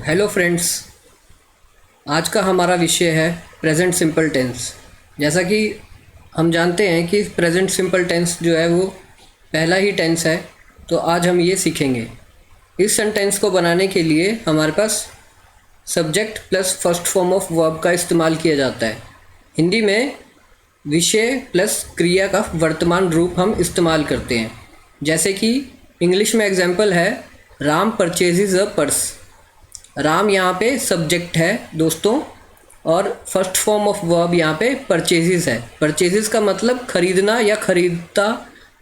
Hello friends. आज का हमारा विषय है प्रेजेंट सिंपल टेंस। जैसा कि हम जानते हैं कि प्रेजेंट सिंपल टेंस जो है वो पहला ही टेंस है, तो आज हम ये सीखेंगे। इस सेंटेंस को बनाने के लिए हमारे पास subject plus first form of verb का इस्तेमाल किया जाता है। हिंदी में विषय प्लस क्रिया का वर्तमान रूप हम इस्तेमाल करते हैं। जैसे कि इंग्लिश में एग्जाम्पल है, Ram purchases a purse. Ram यहाँ पे सब्जेक्ट है दोस्तों, और फर्स्ट फॉर्म ऑफ वर्ब यहाँ पे परचेजेस है। परचेजेस का मतलब खरीदना या खरीदता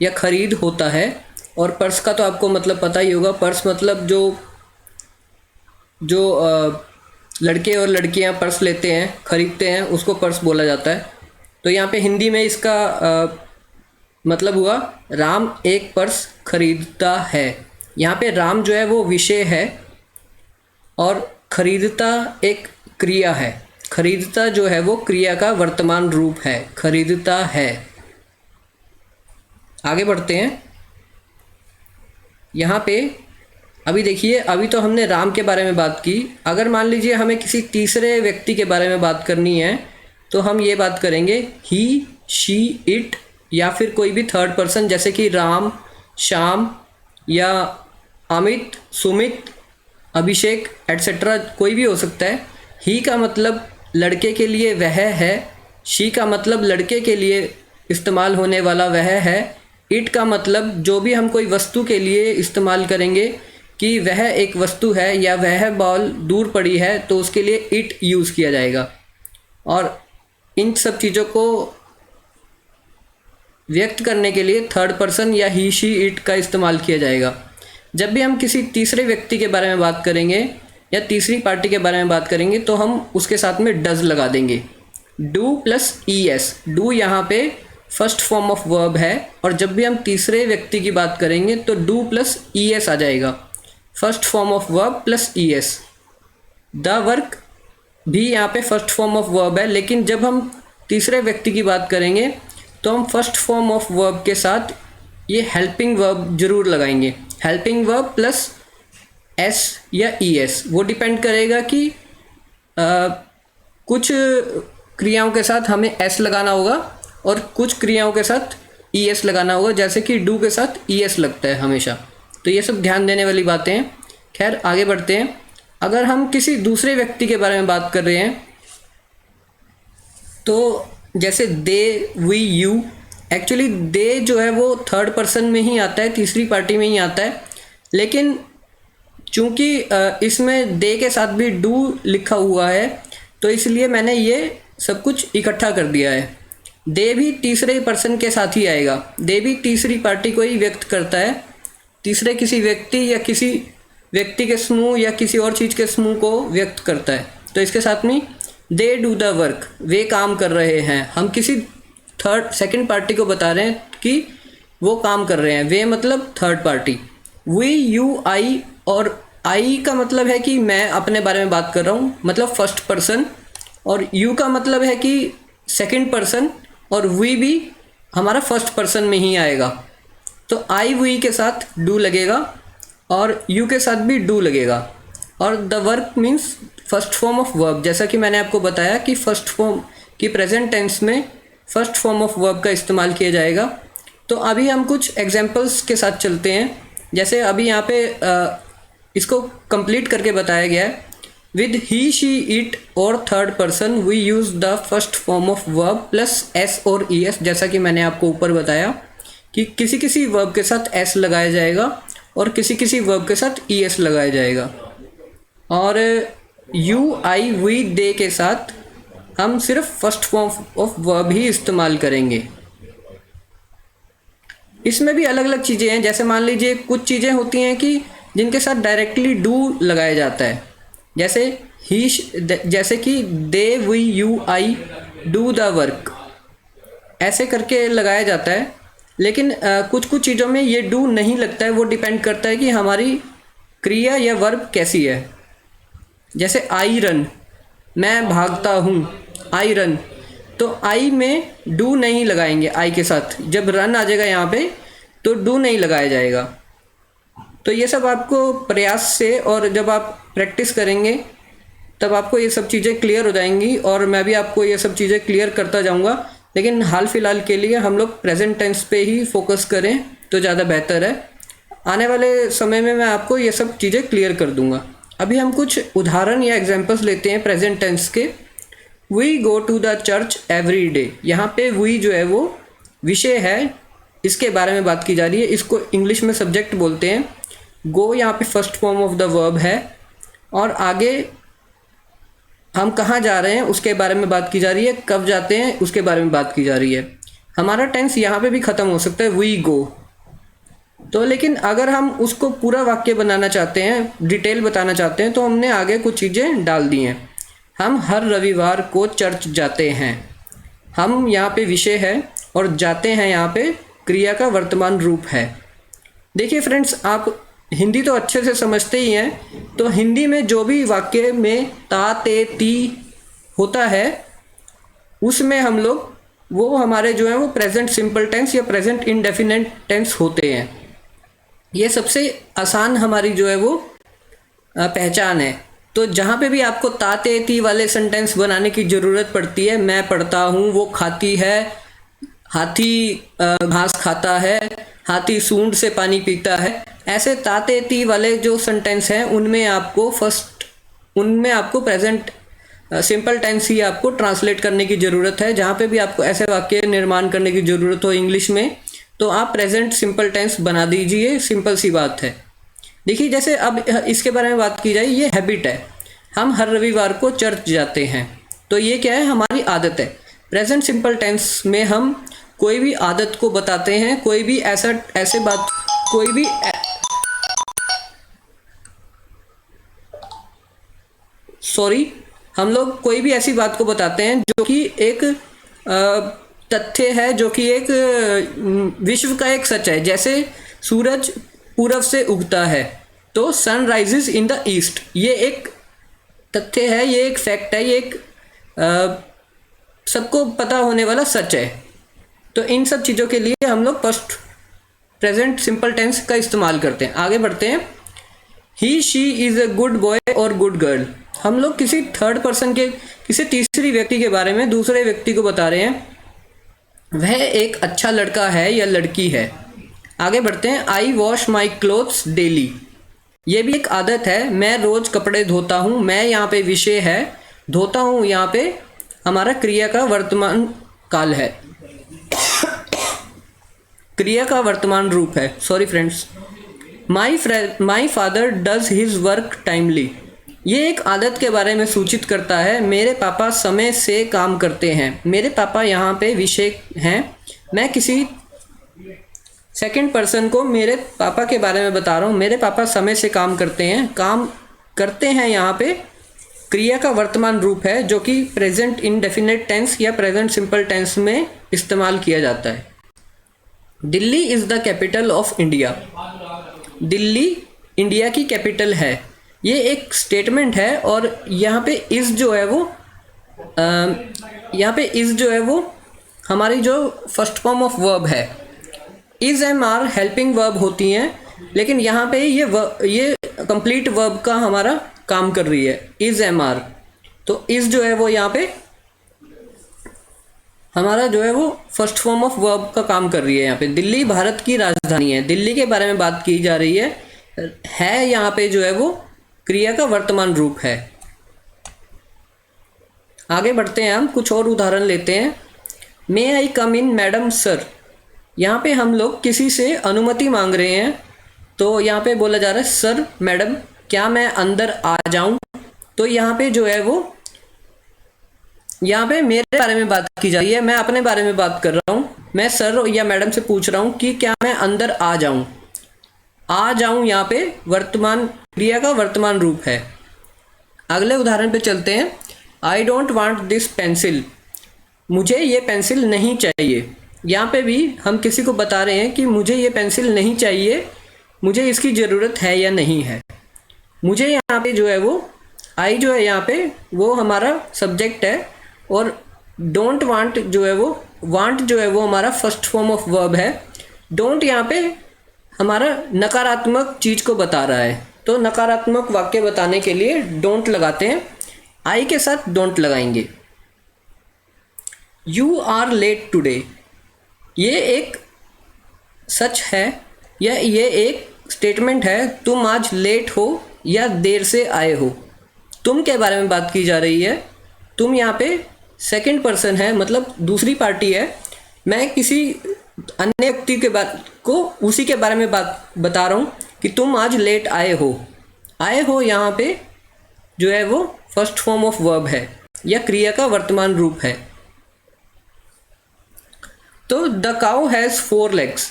या खरीद होता है। और पर्स का तो आपको मतलब पता ही होगा। पर्स मतलब जो जो लड़के और लड़कियाँ पर्स लेते हैं, खरीदते हैं, उसको पर्स बोला जाता है। तो यहाँ पे हिंदी में इसका मतलब हुआ राम एक पर्स खरीदता है। यहाँ पे राम जो है वो विषय है और खरीदता एक क्रिया है। खरीदता जो है वो क्रिया का वर्तमान रूप है, खरीदता है। आगे बढ़ते हैं। यहाँ पे अभी देखिए, अभी तो हमने राम के बारे में बात की। अगर मान लीजिए हमें किसी तीसरे व्यक्ति के बारे में बात करनी है तो हम ये बात करेंगे ही, शी, इट या फिर कोई भी थर्ड पर्सन, जैसे कि राम, श्याम या अमित, सुमित, अभिषेक एट्सेट्रा, कोई भी हो सकता है। ही का मतलब लड़के के लिए वह है। शी का मतलब लड़के के लिए इस्तेमाल होने वाला वह है। इट का मतलब जो भी हम कोई वस्तु के लिए इस्तेमाल करेंगे कि वह एक वस्तु है या वह बॉल दूर पड़ी है, तो उसके लिए इट यूज़ किया जाएगा। और इन सब चीज़ों को व्यक्त करने के लिए थर्ड पर्सन या ही, शी, इट का इस्तेमाल किया जाएगा। जब भी हम किसी तीसरे व्यक्ति के बारे में बात करेंगे या तीसरी पार्टी के बारे में बात करेंगे तो हम उसके साथ में डज लगा देंगे। Do plus E S. Do यहाँ पे फर्स्ट फॉर्म ऑफ वर्ब है, और जब भी हम तीसरे व्यक्ति की बात करेंगे तो डू प्लस ई एस आ जाएगा। First form of verb plus E S. The work भी यहाँ पे फर्स्ट फॉर्म ऑफ वर्ब है, लेकिन जब हम तीसरे व्यक्ति की बात करेंगे तो हम फर्स्ट फॉर्म ऑफ वर्ब के साथ ये हेल्पिंग वर्ब जरूर लगाएंगे। हेल्पिंग वर्ब प्लस एस या ई एस, वो डिपेंड करेगा कि कुछ क्रियाओं के साथ हमें एस लगाना होगा और कुछ क्रियाओं के साथ ई एस लगाना होगा। जैसे कि डू के साथ ई एस लगता है हमेशा। तो ये सब ध्यान देने वाली बातें हैं। खैर, आगे बढ़ते हैं। अगर हम किसी दूसरे व्यक्ति के बारे में बात कर रहे हैं तो जैसे दे, वी, यू। एक्चुअली दे जो है वो थर्ड पर्सन में ही आता है, तीसरी पार्टी में ही आता है, लेकिन चूंकि इसमें दे के साथ भी डू लिखा हुआ है तो इसलिए मैंने ये सब कुछ इकट्ठा कर दिया है। दे भी तीसरे पर्सन के साथ ही आएगा। दे भी तीसरी पार्टी को ही व्यक्त करता है, तीसरे किसी व्यक्ति या किसी व्यक्ति के समूह या किसी और चीज़ के समूह को व्यक्त करता है। तो इसके साथ में दे डू द वर्क, वे काम कर रहे हैं। हम किसी सेकंड पार्टी को बता रहे हैं कि वो काम कर रहे हैं। वे मतलब थर्ड पार्टी। वी, यू, आई, और आई का मतलब है कि मैं अपने बारे में बात कर रहा हूँ, मतलब फर्स्ट पर्सन। और यू का मतलब है कि सेकंड पर्सन, और वी भी हमारा फर्स्ट पर्सन में ही आएगा। तो आई, वी के साथ डू लगेगा और यू के साथ भी डू लगेगा। और the work means first form of verb. जैसा कि मैंने आपको बताया कि फर्स्ट फॉर्म की प्रेजेंट टेंस में फर्स्ट फॉर्म ऑफ वर्ब का इस्तेमाल किया जाएगा। तो अभी हम कुछ एग्जांपल्स के साथ चलते हैं। जैसे अभी यहाँ पे इसको कंप्लीट करके बताया गया है। विद ही, शी, इट और third person we use the first form of verb plus s और ई एस। जैसा कि मैंने आपको ऊपर बताया कि किसी किसी वर्ब के साथ एस लगाया जाएगा और किसी किसी वर्ब के साथ ई एस लगाया जाएगा। और यू, आई, वी, दे के साथ हम सिर्फ फर्स्ट फॉर्म ऑफ वर्ब ही इस्तेमाल करेंगे। इसमें भी अलग अलग चीज़ें हैं। जैसे मान लीजिए कुछ चीज़ें होती हैं कि जिनके साथ डायरेक्टली डू लगाया जाता है। जैसे ही, जैसे कि they, we, you, I do the work, ऐसे करके लगाया जाता है। लेकिन कुछ कुछ चीज़ों में ये डू नहीं लगता है। वो डिपेंड करता है कि हमारी क्रिया या वर्ब कैसी है। जैसे आई रन, मैं भागता हूँ, आई रन। तो आई में डू नहीं लगाएंगे। आई के साथ जब रन आ जाएगा यहाँ पे तो डू नहीं लगाया जाएगा। तो ये सब आपको प्रयास से, और जब आप प्रैक्टिस करेंगे तब आपको ये सब चीज़ें क्लियर हो जाएंगी, और मैं भी आपको ये सब चीज़ें क्लियर करता जाऊंगा। लेकिन हाल फिलहाल के लिए हम लोग प्रेजेंट टेंस पे ही फोकस करें तो ज़्यादा बेहतर है। आने वाले समय में मैं आपको ये सब चीज़ें क्लियर कर दूंगा। अभी हम कुछ उदाहरण या एग्जांपल्स लेते हैं प्रेजेंट टेंस के। We go to the church every day. यहाँ पे वी जो है वो विषय है, इसके बारे में बात की जा रही है। इसको इंग्लिश में सब्जेक्ट बोलते हैं। गो यहाँ पे first form of the verb है, और आगे हम कहाँ जा रहे हैं उसके बारे में बात की जा रही है, कब जाते हैं उसके बारे में बात की जा रही है। हमारा टेंस यहाँ पे भी ख़त्म हो सकता है वी गो, तो लेकिन अगर हम उसको पूरा वाक्य बनाना चाहते हैं, डिटेल बताना चाहते हैं, तो हमने आगे कुछ चीज़ें डाल दी हैं। हम हर रविवार को चर्च जाते हैं। हम यहाँ पे विषय है, और जाते हैं यहाँ पे क्रिया का वर्तमान रूप है। देखिए फ्रेंड्स, आप हिंदी तो अच्छे से समझते ही हैं, तो हिंदी में जो भी वाक्य में ता ते ती होता है, उसमें हम लोग वो हमारे जो है वो प्रेजेंट सिंपल टेंस या प्रेजेंट इंडेफिनिट टेंस होते हैं। ये सबसे आसान हमारी जो है वो पहचान है। तो जहाँ पे भी आपको ता ते ती वाले सेंटेंस बनाने की ज़रूरत पड़ती है, मैं पढ़ता हूँ, वो खाती है, हाथी घास खाता है, हाथी सूंड से पानी पीता है, ऐसे ता ते ती वाले जो सेंटेंस हैं उनमें आपको प्रेजेंट सिंपल टेंस ही आपको ट्रांसलेट करने की ज़रूरत है। जहाँ पे भी आपको ऐसे वाक्य निर्माण करने की ज़रूरत हो इंग्लिश में, तो आप प्रेजेंट सिंपल टेंस बना दीजिए, सिंपल सी बात है। देखिए, जैसे अब इसके बारे में बात की जाए, ये हैबिट है। हम हर रविवार को चर्च जाते हैं, तो ये क्या है, हमारी आदत है। प्रेजेंट सिंपल टेंस में हम कोई भी आदत को बताते हैं, कोई भी हम लोग कोई भी ऐसी बात को बताते हैं जो कि एक तथ्य है, जो कि एक विश्व का एक सच है। जैसे सूरज पूरब से उगता है, तो sun rises in the east. ये एक तथ्य है, ये एक फैक्ट है, ये एक सबको पता होने वाला सच है। तो इन सब चीज़ों के लिए हम लोग फर्स्ट प्रेजेंट सिंपल टेंस का इस्तेमाल करते हैं। आगे बढ़ते हैं। He she is a good boy और गुड गर्ल। हम लोग किसी थर्ड पर्सन के, किसी तीसरी व्यक्ति के बारे में दूसरे व्यक्ति को बता रहे हैं, वह एक अच्छा लड़का है या लड़की है। आगे बढ़ते हैं। आई वॉश माई क्लोथ्स डेली। ये भी एक आदत है, मैं रोज़ कपड़े धोता हूँ। मैं यहाँ पे विषय है, धोता हूँ यहाँ पे हमारा क्रिया का वर्तमान काल है, क्रिया का वर्तमान रूप है। Sorry friends. My father does his work timely. ये एक आदत के बारे में सूचित करता है। मेरे पापा समय से काम करते हैं। मेरे पापा यहाँ पे विषय हैं। मैं किसी सेकंड पर्सन को मेरे पापा के बारे में बता रहा हूँ। मेरे पापा समय से काम करते हैं। काम करते हैं यहाँ पे क्रिया का वर्तमान रूप है, जो कि प्रेजेंट इंडेफिनिट टेंस या प्रेजेंट सिंपल टेंस में इस्तेमाल किया जाता है। Delhi is the capital of India. Delhi India की कैपिटल है। ये एक स्टेटमेंट है, और यहाँ पे इज़ जो है वो हमारी जो फर्स्ट फॉर्म ऑफ वर्ब है। Is am are helping verb होती हैं, लेकिन यहाँ पे ये कंप्लीट वर्ब का हमारा काम कर रही है, इज़ एम आर। तो इज़ जो है वो यहाँ पे हमारा जो है वो फर्स्ट फॉर्म ऑफ वर्ब का काम कर रही है। यहाँ पे दिल्ली भारत की राजधानी है। दिल्ली के बारे में बात की जा रही है यहाँ पे जो है वो क्रिया का वर्तमान रूप है। आगे बढ़ते हैं, हम कुछ और उदाहरण लेते हैं। मे आई कम इन मैडम सर। यहाँ पे हम लोग किसी से अनुमति मांग रहे हैं, तो यहाँ पे बोला जा रहा है सर मैडम क्या मैं अंदर आ जाऊँ। तो यहाँ पे जो है वो यहाँ पे मेरे बारे में बात की जा रही है, मैं अपने बारे में बात कर रहा हूँ। मैं सर या मैडम से पूछ रहा हूँ कि क्या मैं अंदर आ जाऊँ। आ जाऊँ यहाँ पे वर्तमान क्रिया का वर्तमान रूप है। अगले उदाहरण पे चलते हैं। I don't want this pencil. मुझे ये पेंसिल नहीं चाहिए। यहाँ पे भी हम किसी को बता रहे हैं कि मुझे ये पेंसिल नहीं चाहिए, मुझे इसकी ज़रूरत है या नहीं है। मुझे यहाँ पे जो है वो आई जो है यहाँ पे वो हमारा सब्जेक्ट है, और डोंट वांट जो है वो वांट जो है वो हमारा फर्स्ट फॉर्म ऑफ वर्ब है। डोंट यहाँ पे हमारा नकारात्मक चीज़ को बता रहा है। तो नकारात्मक वाक्य बताने के लिए डोंट लगाते हैं, आई के साथ डोंट लगाएंगे। यू आर लेट टुडे, ये एक सच है या ये एक स्टेटमेंट है, तुम आज लेट हो या देर से आए हो। तुम के बारे में बात की जा रही है। तुम यहाँ पे सेकंड पर्सन है, मतलब दूसरी पार्टी है। मैं किसी अन्य व्यक्ति के बात को उसी के बारे में बता रहा हूँ कि तुम आज लेट आए हो। आए हो यहाँ पे जो है वो फर्स्ट फॉर्म ऑफ वर्ब है या क्रिया का वर्तमान रूप है। तो द काउ हैज़ 4 legs,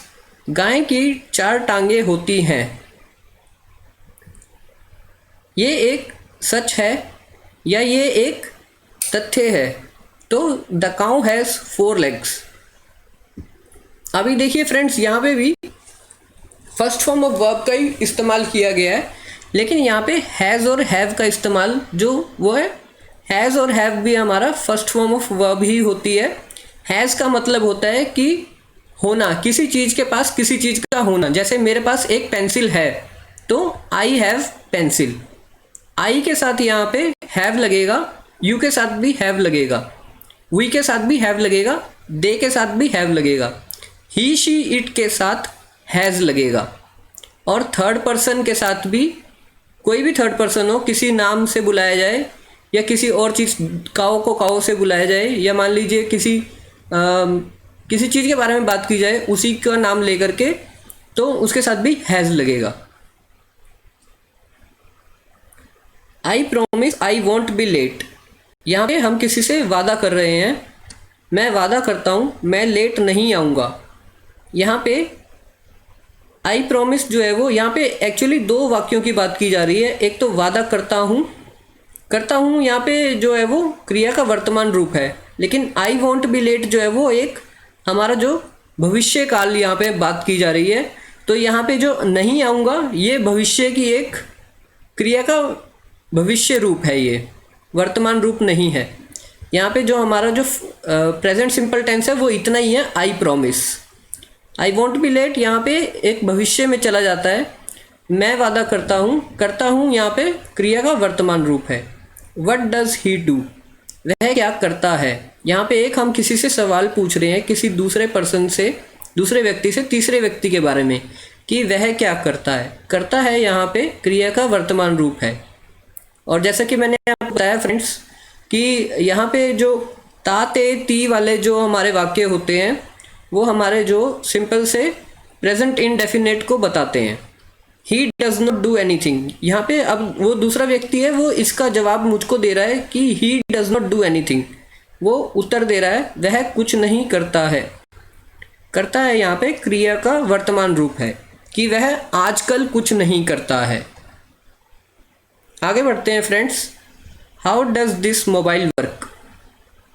गाय की 4 टांगे होती हैं। ये एक सच है या ये एक तथ्य है। तो द काउ हैज़ 4 legs। अभी देखिए फ्रेंड्स, यहाँ पे भी फर्स्ट फॉर्म ऑफ वर्ब का ही इस्तेमाल किया गया है, लेकिन यहाँ पे हैज़ और हैव का इस्तेमाल जो वो है, हैज़ और हैव भी हमारा फर्स्ट फॉर्म ऑफ वर्ब ही होती है। हैज़ का मतलब होता है कि होना, किसी चीज़ के पास किसी चीज़ का होना। जैसे मेरे पास एक पेंसिल है तो आई हैव पेंसिल। आई के साथ यहाँ पे हैव लगेगा, यू के साथ भी हैव लगेगा, वी के साथ भी हैव लगेगा, दे के साथ भी हैव लगेगा, ही शी इट के साथ हैज़ लगेगा। और थर्ड पर्सन के साथ भी, कोई भी थर्ड पर्सन हो, किसी नाम से बुलाया जाए या किसी और चीज़, काओ को काओ से बुलाया जाए, या मान लीजिए किसी चीज़ के बारे में बात की जाए उसी का नाम लेकर के, तो उसके साथ भी हैज़ लगेगा। I promise I won't be late, यहाँ पे हम किसी से वादा कर रहे हैं। मैं वादा करता हूँ मैं लेट नहीं आऊँगा। यहाँ पे आई प्रॉमिस जो है वो, यहाँ पे एक्चुअली 2 वाक्यों की बात की जा रही है। एक तो वादा करता हूँ यहाँ पे जो है वो क्रिया का वर्तमान रूप है, लेकिन आई वॉन्ट बी लेट जो है वो एक हमारा जो भविष्य काल यहाँ पे बात की जा रही है। तो यहाँ पे जो नहीं आऊँगा ये भविष्य की एक क्रिया का भविष्य रूप है, ये वर्तमान रूप नहीं है। यहाँ पे जो हमारा जो प्रेजेंट सिंपल टेंस है वो इतना ही है, I promise. I won't be late यहाँ पे एक भविष्य में चला जाता है। मैं वादा करता हूँ यहाँ पे क्रिया का वर्तमान रूप है। वट डज़ ही डू, वह क्या करता है। यहाँ पे एक हम किसी से सवाल पूछ रहे हैं, किसी दूसरे पर्सन से, दूसरे व्यक्ति से, तीसरे व्यक्ति के बारे में, कि वह क्या करता है यहाँ पे क्रिया का वर्तमान रूप है। और जैसा कि मैंने आपको बताया फ्रेंड्स कि यहाँ पे जो ता ते ती वाले जो हमारे वाक्य होते हैं वो हमारे जो सिंपल से प्रेजेंट इंडेफिनिट को बताते हैं। He does not do anything, यहाँ पे अब वो दूसरा व्यक्ति है, वो इसका जवाब मुझको दे रहा है कि he does not do anything. वो उत्तर दे रहा है वह कुछ नहीं करता है। करता है यहाँ पे क्रिया का वर्तमान रूप है कि वह आजकल कुछ नहीं करता है। आगे बढ़ते हैं friends. How does this mobile work,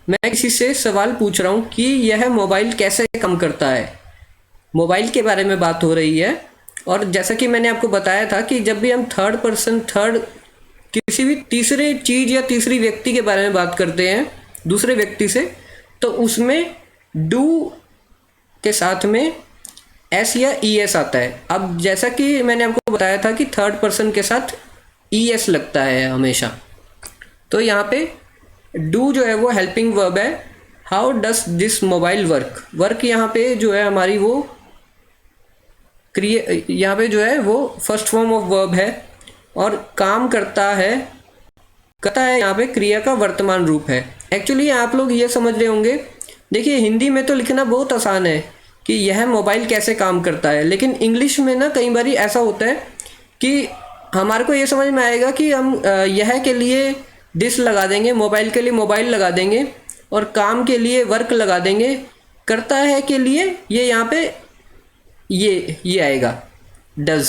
मैं किसी से सवाल पूछ रहा हूँ कि यह मोबाइल कैसे काम करता है। मोबाइल के बारे में बात हो रही है। और जैसा कि मैंने आपको बताया था कि जब भी हम थर्ड किसी भी तीसरे चीज़ या तीसरी व्यक्ति के बारे में बात करते हैं दूसरे व्यक्ति से, तो उसमें डू के साथ में एस या ई एस आता है। अब जैसा कि मैंने आपको बताया था कि थर्ड पर्सन के साथ ई एस लगता है हमेशा, तो यहाँ पे डू जो है वो हेल्पिंग वर्ब है। How does this mobile work यहाँ पे जो है हमारी वो क्रिया, यहाँ पे जो है वो फर्स्ट फॉर्म ऑफ वर्ब है। और काम करता है यहाँ पे क्रिया का वर्तमान रूप है। एक्चुअली आप लोग ये समझ रहे होंगे, देखिए हिंदी में तो लिखना बहुत आसान है कि यह मोबाइल कैसे काम करता है, लेकिन इंग्लिश में ना कई बार ऐसा होता है कि हमारे को ये समझ में आएगा कि हम यह के लिए दिस लगा देंगे, मोबाइल के लिए मोबाइल लगा देंगे, और काम के लिए वर्क लगा देंगे, करता है के लिए ये यहाँ पे ये आएगा डज।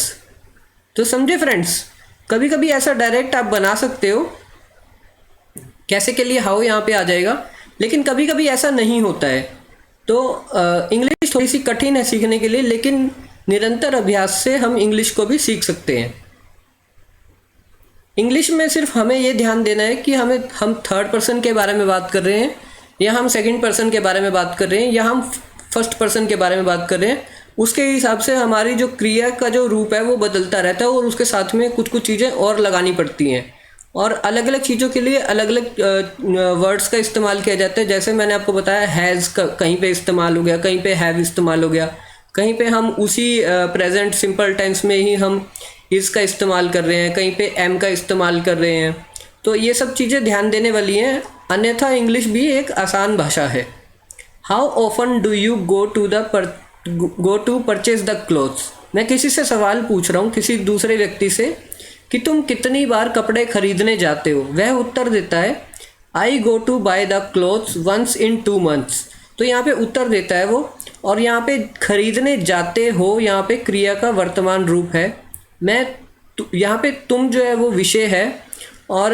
तो समझे फ्रेंड्स, कभी कभी ऐसा डायरेक्ट आप बना सकते हो, कैसे के लिए हाउ यहाँ पे आ जाएगा, लेकिन कभी कभी ऐसा नहीं होता है। तो इंग्लिश थोड़ी सी कठिन है सीखने के लिए, लेकिन निरंतर अभ्यास से हम इंग्लिश को भी सीख सकते हैं। इंग्लिश में सिर्फ हमें ये ध्यान देना है कि हम थर्ड पर्सन के बारे में बात कर रहे हैं, या हम सेकंड पर्सन के बारे में बात कर रहे हैं, या हम फर्स्ट पर्सन के बारे में बात कर रहे हैं। उसके हिसाब से हमारी जो क्रिया का जो रूप है वो बदलता रहता है और उसके साथ में कुछ कुछ चीज़ें और लगानी पड़ती हैं और अलग अलग चीज़ों के लिए अलग अलग वर्ड्स का इस्तेमाल किया जाता है। जैसे मैंने आपको बताया हैज़ का कहीं पे इस्तेमाल हो गया, कहीं पे हैव इस्तेमाल हो गया, कहीं पे हम उसी प्रेजेंट सिंपल टेंस में ही हम इज़ का इस्तेमाल कर रहे हैं, कहीं पे एम का इस्तेमाल कर रहे हैं। तो ये सब चीज़ें ध्यान देने वाली हैं, अन्यथा इंग्लिश भी एक आसान भाषा है। How often do you go to purchase the clothes. मैं किसी से सवाल पूछ रहा हूँ, किसी दूसरे व्यक्ति से, कि तुम कितनी बार कपड़े खरीदने जाते हो। वह उत्तर देता है I go to buy the clothes once in 2 months। तो यहाँ पे उत्तर देता है वो, और यहाँ पे खरीदने जाते हो यहाँ पे क्रिया का वर्तमान रूप है। यहाँ पे तुम जो है वो विषय है, और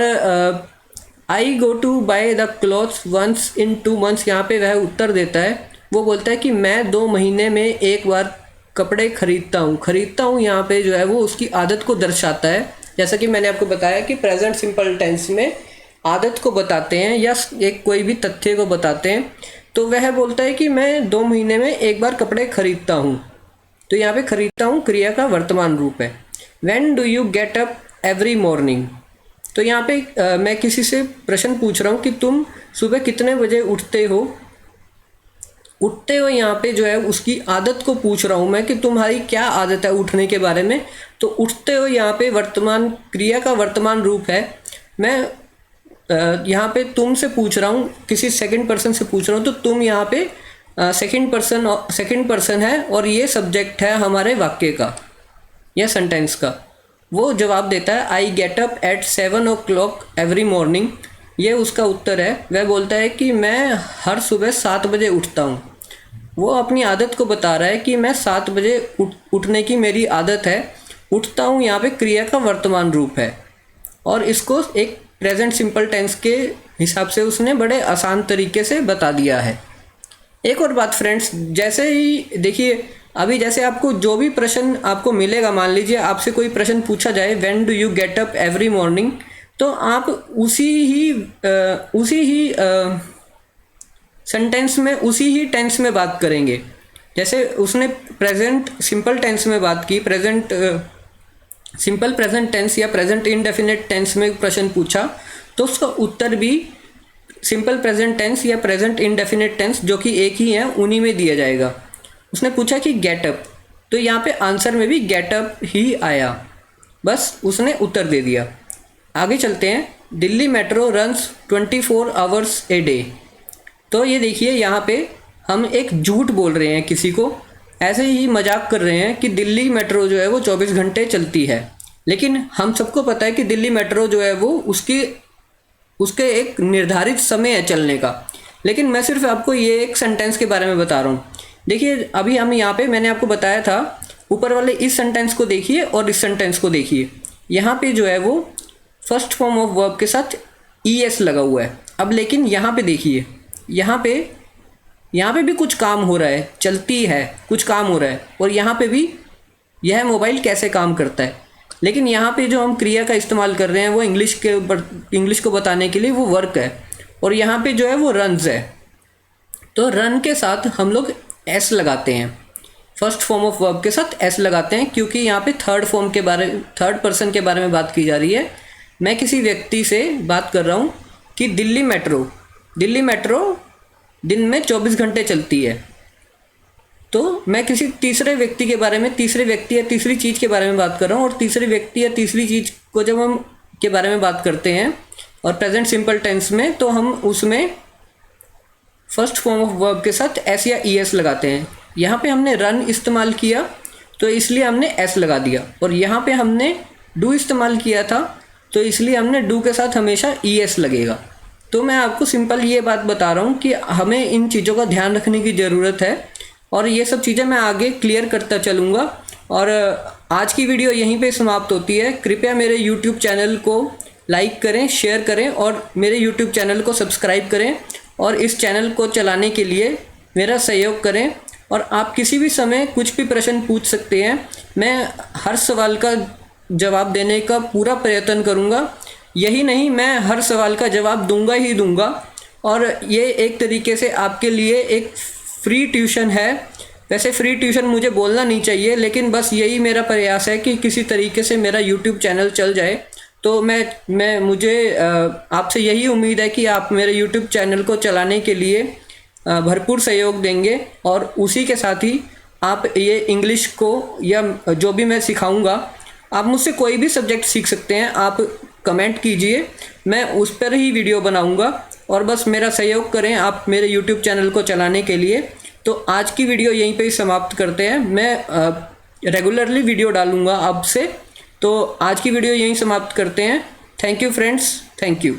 I go to buy the clothes once in 2 months यहाँ पे वह उत्तर देता है। वो बोलता है कि मैं 2 महीने में एक बार कपड़े खरीदता हूँ यहाँ पे जो है वो उसकी आदत को दर्शाता है। जैसा कि मैंने आपको बताया कि प्रेजेंट सिंपल टेंस में आदत को बताते हैं या एक कोई भी तथ्य को बताते हैं। तो वह बोलता है कि मैं 2 महीने में एक बार कपड़े खरीदता हूँ। तो यहाँ पे खरीदता हूँ क्रिया का वर्तमान रूप है। When do you get up every morning. तो यहाँ पे मैं किसी से प्रश्न पूछ रहा हूँ कि तुम सुबह कितने बजे उठते हो। यहाँ पे जो है उसकी आदत को पूछ रहा हूँ मैं कि तुम्हारी क्या आदत है उठने के बारे में। तो उठते हो यहाँ पे वर्तमान क्रिया का वर्तमान रूप है। मैं यहाँ पे तुम से पूछ रहा हूँ, किसी सेकंड पर्सन से पूछ रहा हूँ, तो तुम यहाँ पे सेकंड पर्सन है और ये सब्जेक्ट है हमारे वाक्य का या सेंटेंस का। वो जवाब देता है I get up at 7 o'clock every morning. ये उसका उत्तर है। वह बोलता है कि मैं हर सुबह 7 बजे उठता हूँ। वो अपनी आदत को बता रहा है कि मैं 7 बजे उठने की मेरी आदत है। उठता हूँ यहाँ पे क्रिया का वर्तमान रूप है, और इसको एक प्रेजेंट सिंपल टेंस के हिसाब से उसने बड़े आसान तरीके से बता दिया है। एक और बात फ्रेंड्स, जैसे ही देखिए अभी जैसे आपको जो भी प्रश्न आपको मिलेगा, मान लीजिए आपसे कोई प्रश्न पूछा जाए when do you get up every morning, तो आप उसी ही सेंटेंस में उसी ही टेंस में बात करेंगे। जैसे उसने प्रेजेंट सिंपल टेंस में बात की, प्रेजेंट सिंपल प्रेजेंट टेंस या प्रेजेंट इनडेफिनेट टेंस में प्रश्न पूछा, तो उसका उत्तर भी सिंपल प्रेजेंट टेंस या प्रेजेंट इनडेफिनेट टेंस जो कि एक ही है उन्हीं में दिया जाएगा। उसने पूछा कि गेट अप, तो यहाँ पे आंसर में भी गेट अप ही आया, बस उसने उत्तर दे दिया। आगे चलते हैं। Delhi metro runs 24 hours a day. तो ये देखिए यहाँ पे हम एक झूठ बोल रहे हैं, किसी को ऐसे ही मजाक कर रहे हैं कि दिल्ली मेट्रो जो है वो 24 घंटे चलती है। लेकिन हम सबको पता है कि दिल्ली मेट्रो जो है वो उसके एक निर्धारित समय है चलने का। लेकिन मैं सिर्फ आपको ये एक सेंटेंस के बारे में बता रहा हूँ। देखिए अभी हम यहाँ पे मैंने आपको बताया था, ऊपर वाले इस सेंटेंस को देखिए और इस सेंटेंस को देखिए। यहाँ पे जो है वो फर्स्ट फॉर्म ऑफ वर्ब के साथ ES लगा हुआ है। अब लेकिन यहाँ पे देखिए, यहाँ पे भी कुछ काम हो रहा है, चलती है, कुछ काम हो रहा है, और यहाँ पे भी यह मोबाइल कैसे काम करता है। लेकिन यहाँ पे जो हम क्रिया का इस्तेमाल कर रहे हैं वो इंग्लिश को बताने के लिए वो वर्क है, और यहाँ पे जो है वो रन्स है। तो रन के साथ हम लोग S लगाते हैं, फर्स्ट फॉर्म ऑफ वर्ब के साथ S लगाते हैं, क्योंकि यहाँ पे थर्ड पर्सन के बारे में बात की जा रही है। मैं किसी व्यक्ति से बात कर रहा हूँ कि दिल्ली मेट्रो दिन में 24 घंटे चलती है। तो मैं किसी तीसरे व्यक्ति के बारे में, तीसरे व्यक्ति या तीसरी चीज़ के बारे में बात कर रहा हूँ, और तीसरे व्यक्ति या तीसरी चीज़ को जब हम के बारे में बात करते हैं और प्रेजेंट सिंपल टेंस में, तो हम उसमें फर्स्ट फॉर्म ऑफ वर्ब के साथ S या ES लगाते हैं। यहाँ पे हमने रन इस्तेमाल किया तो इसलिए हमने S लगा दिया, और यहाँ पे हमने डू इस्तेमाल किया था तो इसलिए हमने डू के साथ हमेशा ES लगेगा। तो मैं आपको सिंपल ये बात बता रहा हूँ कि हमें इन चीज़ों का ध्यान रखने की ज़रूरत है, और ये सब चीज़ें मैं आगे क्लियर करता चलूँगा। और आज की वीडियो यहीं पे समाप्त होती है। कृपया मेरे YouTube चैनल को लाइक करें, शेयर करें, और मेरे YouTube चैनल को सब्सक्राइब करें, और इस चैनल को चलाने के लिए मेरा सहयोग करें। और आप किसी भी समय कुछ भी प्रश्न पूछ सकते हैं, मैं हर सवाल का जवाब देने का पूरा प्रयत्न करूँगा। यही नहीं, मैं हर सवाल का जवाब दूंगा ही दूंगा, और ये एक तरीके से आपके लिए एक फ्री ट्यूशन है वैसे फ्री ट्यूशन मुझे बोलना नहीं चाहिए, लेकिन बस यही मेरा प्रयास है कि किसी तरीके से मेरा यूट्यूब चैनल चल जाए। तो मुझे आपसे यही उम्मीद है कि आप मेरे यूट्यूब चैनल को चलाने के लिए भरपूर सहयोग देंगे, और उसी के साथ ही आप ये इंग्लिश को या जो भी मैं सिखाऊंगा, आप मुझसे कोई भी सब्जेक्ट सीख सकते हैं, आप कमेंट कीजिए, मैं उस पर ही वीडियो बनाऊंगा। और बस मेरा सहयोग करें आप मेरे यूट्यूब चैनल को चलाने के लिए। तो आज की वीडियो यहीं पे ही समाप्त करते हैं। मैं रेगुलरली वीडियो डालूंगा अब से। तो आज की वीडियो यहीं समाप्त करते हैं। Thank you friends, thank you.